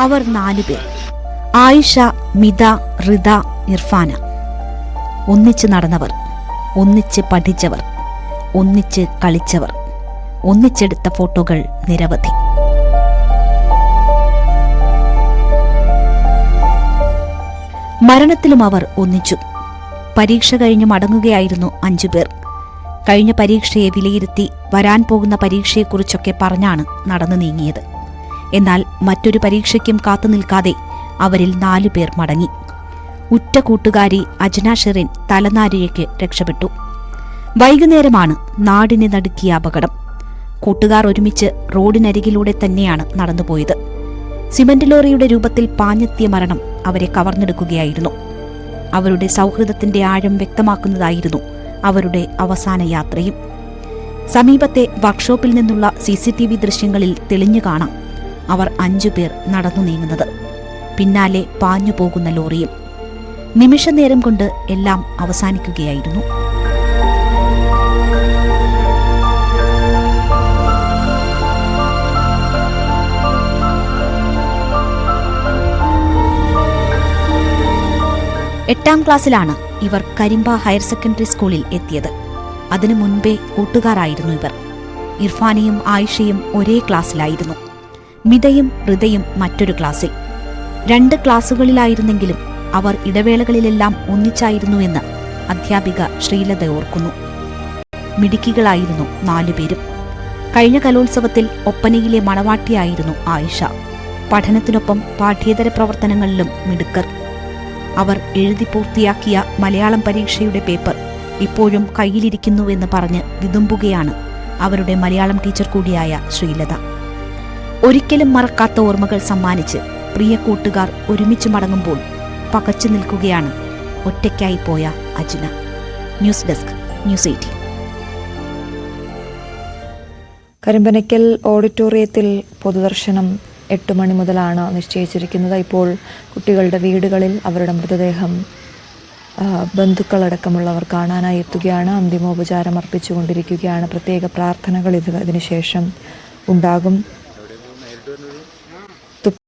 അവർ 4 പേർ: ആയിഷ, മിത, റിത, ഇർഫാന. ഒന്നിച്ച് നടന്നവർ, ഒന്നിച്ച് പഠിച്ചവർ, ഒന്നിച്ച് കളിച്ചവർ, ഒന്നിച്ചെടുത്ത ഫോട്ടോകൾ നിരവധി. മരണത്തിലും അവർ ഒന്നിച്ചു. പരീക്ഷ കഴിഞ്ഞ് മടങ്ങുകയായിരുന്നു 5 പേർ. കഴിഞ്ഞ പരീക്ഷയെ വിലയിരുത്തി വരാൻ പോകുന്ന പരീക്ഷയെക്കുറിച്ചൊക്കെ പറഞ്ഞാണ് നടന്നു നീങ്ങിയത്. എന്നാൽ മറ്റൊരു പരീക്ഷയ്ക്കും കാത്തുനിൽക്കാതെ അവരിൽ 4 പേർ മടങ്ങി. ഉറ്റ കൂട്ടുകാരി അജ്ന ഷെറിൻ തലനാരിഴയ്ക്ക് രക്ഷപ്പെട്ടു. വൈകുന്നേരമാണ് നാടിനെ നടുക്കിയ അപകടം. കൂട്ടുകാർ ഒരുമിച്ച് റോഡിനരികിലൂടെ തന്നെയാണ് നടന്നുപോയത്. സിമന്റ് ലോറിയുടെ രൂപത്തിൽ പാഞ്ഞെത്തിയ മരണം അവരെ കവർന്നെടുക്കുകയായിരുന്നു. അവരുടെ സൗഹൃദത്തിന്റെ ആഴം വ്യക്തമാക്കുന്നതായിരുന്നു അവരുടെ അവസാന യാത്രയും. സമീപത്തെ വർക്ക്ഷോപ്പിൽ നിന്നുള്ള CCTV ദൃശ്യങ്ങളിൽ തെളിഞ്ഞു കാണാം അവർ 5 പേർ നടന്നു നീങ്ങുന്നത്, പിന്നാലെ പാഞ്ഞു പോകുന്ന ലോറിയും. നിമിഷനേരം കൊണ്ട് എല്ലാം അവസാനിക്കുകയായിരുന്നു. എട്ടാം ക്ലാസ്സിലാണ് ഇവർ കരിമ്പ ഹയർ സെക്കൻഡറി സ്കൂളിൽ എത്തിയത്. അതിനു മുൻപേ കൂട്ടുകാരായിരുന്നു ഇവർ. ഇർഫാനയും ആയിഷയും ഒരേ ക്ലാസ്സിലായിരുന്നു. മിതയും റിതയും മറ്റൊരു ക്ലാസ്സിൽ. 2 ക്ലാസ്സുകളിലായിരുന്നെങ്കിലും അവർ ഇടവേളകളിലെല്ലാം ഒന്നിച്ചായിരുന്നുവെന്ന് അധ്യാപിക ശ്രീലത ഓർക്കുന്നു. മിടുക്കികളായിരുന്നു 4 പേരും. കഴിഞ്ഞ കലോത്സവത്തിൽ ഒപ്പനയിലെ മണവാട്ടിയായിരുന്നു ആയിഷ. പഠനത്തിനൊപ്പം പാഠ്യേതര പ്രവർത്തനങ്ങളിലും മിടുക്കർ. അവർ എഴുതി പൂർത്തിയാക്കിയ മലയാളം പരീക്ഷയുടെ പേപ്പർ ഇപ്പോഴും കയ്യിലിരിക്കുന്നുവെന്ന് പറഞ്ഞ് വിതുമ്പുകയാണ് അവരുടെ മലയാളം ടീച്ചർ കൂടിയായ ശ്രീലത. ഒരിക്കലും മറക്കാത്ത ഓർമ്മകൾ സമ്മാനിച്ച് പ്രിയ കൂട്ടുകാർ ഒരുമിച്ച് മടങ്ങുമ്പോൾ പകച്ചു നിൽക്കുകയാണ് ഒറ്റയ്ക്കായി പോയ Ajna. News desk, news 18. Karimpanakkal ഓഡിറ്റോറിയത്തിൽ പൊതുദർശനം 8 മണി മുതലാണ് നിശ്ചയിച്ചിരിക്കുന്നത്. ഇപ്പോൾ കുട്ടികളുടെ വീടുകളിൽ അവരുടെ മൃതദേഹം ബന്ധുക്കളടക്കമുള്ളവർ കാണാനായി എത്തുകയാണ്. അന്തിമോപചാരം അർപ്പിച്ചുകൊണ്ടിരിക്കുകയാണ്. പ്രത്യേക പ്രാർത്ഥനകൾ ഇതിനുശേഷം ഉണ്ടാകും.